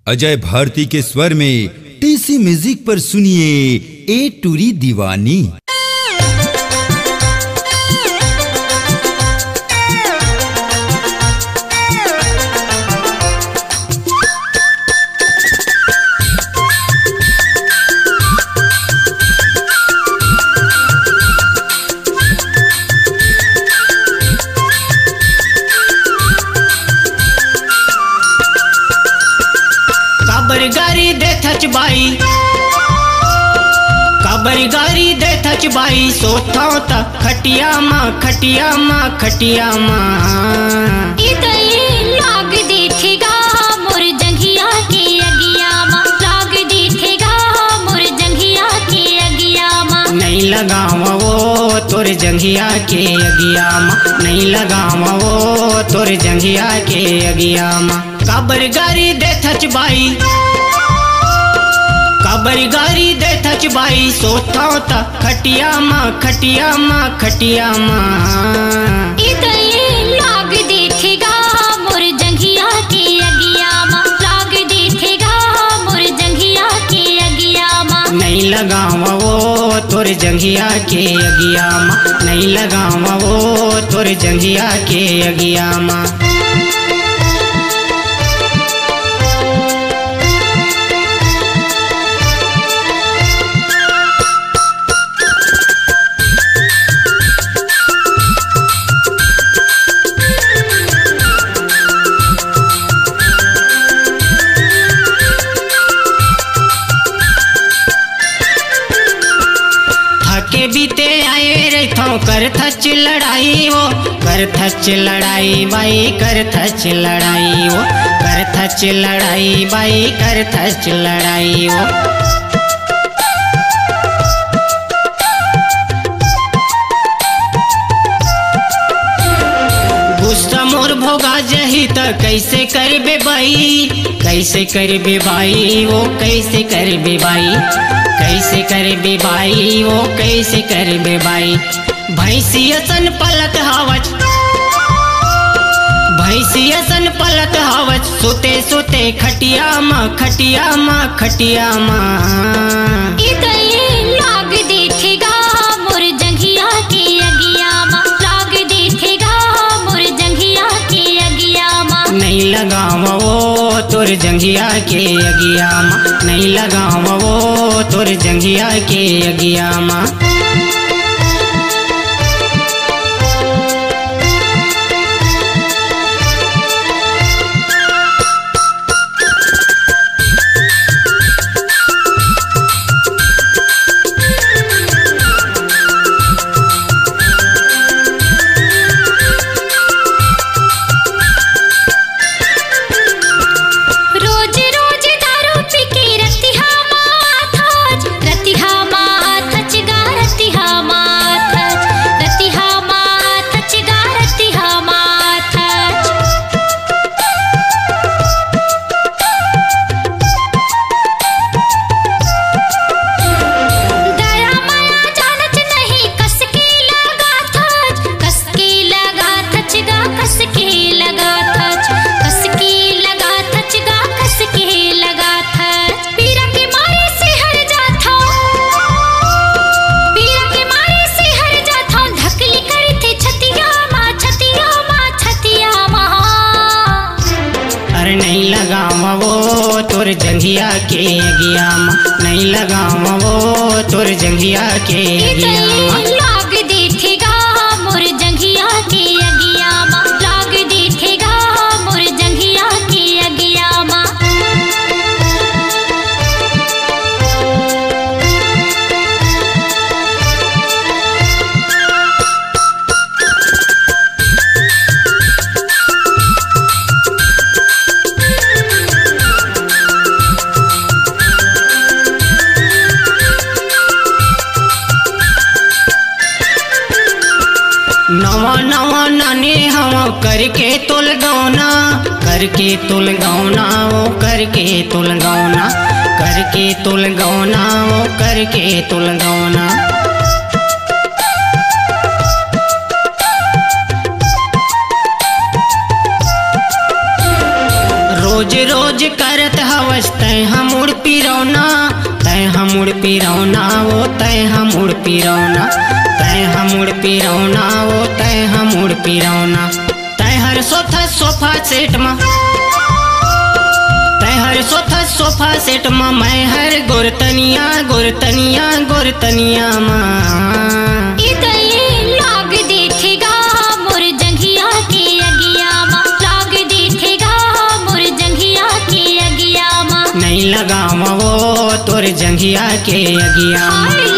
अजय भारती के स्वर में टीसी म्यूजिक पर सुनिए ए टूरी दीवानी। काबरगारी दे थच बाई, काबरगारी दे थच बाई, सोता ता खटिया माँ खटिया माँ खटिया माँ। इतने लाग देखेगा मोर जंघिया के अगिया माँ, लाग देखेगा मोर जंघिया के अगिया माँ। नहीं लगावा वो तोर जंघिया के अगिया माँ, नहीं लगावा वो तोर जंघिया के अगिया माँ। काबरगारी दे थच बाई, काबरगारी दे थच बाई, सोता ता खटिया माँ खटिया माँ खटिया माँ। इतने लाग देखेगा मोर जंघिया के अगिया माँ, लाग देखेगा मोर जंघिया के अगिया माँ। नहीं लगावा वो तोर जंघिया के अगिया माँ, नहीं लगावा वो तोर जंघिया के अगिया माँ। थके बीते आए रहता कर थच लड़ाई वो, कर थच लड़ाई बाई कर थच लड़ाई वो, कर थच लड़ाई बाई कर थच लड़ाई वो। गुस्सा मोर भोगा जही त कैसे करबे बाई, कैसे करबे बाई वो कैसे करबे बाई, कैसे करबे बाई वो कैसे करबे बाई। भैंसिया सन पलत हावच, भैंसिया सन पलत हावच, सोते सोते खटिया माँ खटिया माँ खटिया माँ। इतने लाग देखेगा मोर जंघिया के अगिया माँ, लाग देखेगा मोर जंघिया के अगिया माँ। नहीं लगावा वो तोर जंघिया के अगिया माँ, नहीं लगावा वो तोर जंघिया के अगिया माँ। रोज रोज दारू पी के रतिहा माथच, रतिहा माथच गा रतिहा माथच, रतिहा माथच गा रतिहा माथच। दया माया जानच नहीं कस के लगा थच, कस के लगा थच गा कस के लगा थच, कस के लगा थच गा कस के लगा थच। पीरा के मारे से हर जाथा, पीरा के मारे से हर जाथा, धकली करी थे छतिया माँ छतिया माँ छतिया माँ। अरे नहीं लगावा वो तोर जंघिया के अगिया माँ, नहीं लगावा वो तोर जंघिया के अगिया माँ। इतने लाग देखेगा मोर जंघिया के अगिया माँ, लाग देखेगा मोर जंघिया के अगिया माँ। नवा नवा नाने हम करके तुल गौना, करके तुल गौना वो करके तुल गौना, करके तुल गौना वो करके तुल गौना। रोज रोज करत हवस तय हम उड़ पिरौना, तय हम उड़ पिरौना वो तय हम उड़ पिरौना, तय हम उड़ पिरौना वो तय हम उड़ पिरौना। तय हर सोफा सेट मा, तय हर सोफा सेट मा, मैं हर गोरतनिया गोरतनिया गोरतनिया माँ। इतने लाग देखेगा मोर जंघिया के अगिया माँ, लाग देखेगा मोर जंघिया के अगिया माँ। नहीं लगावा वो तोर जंघिया के अगिया माँ।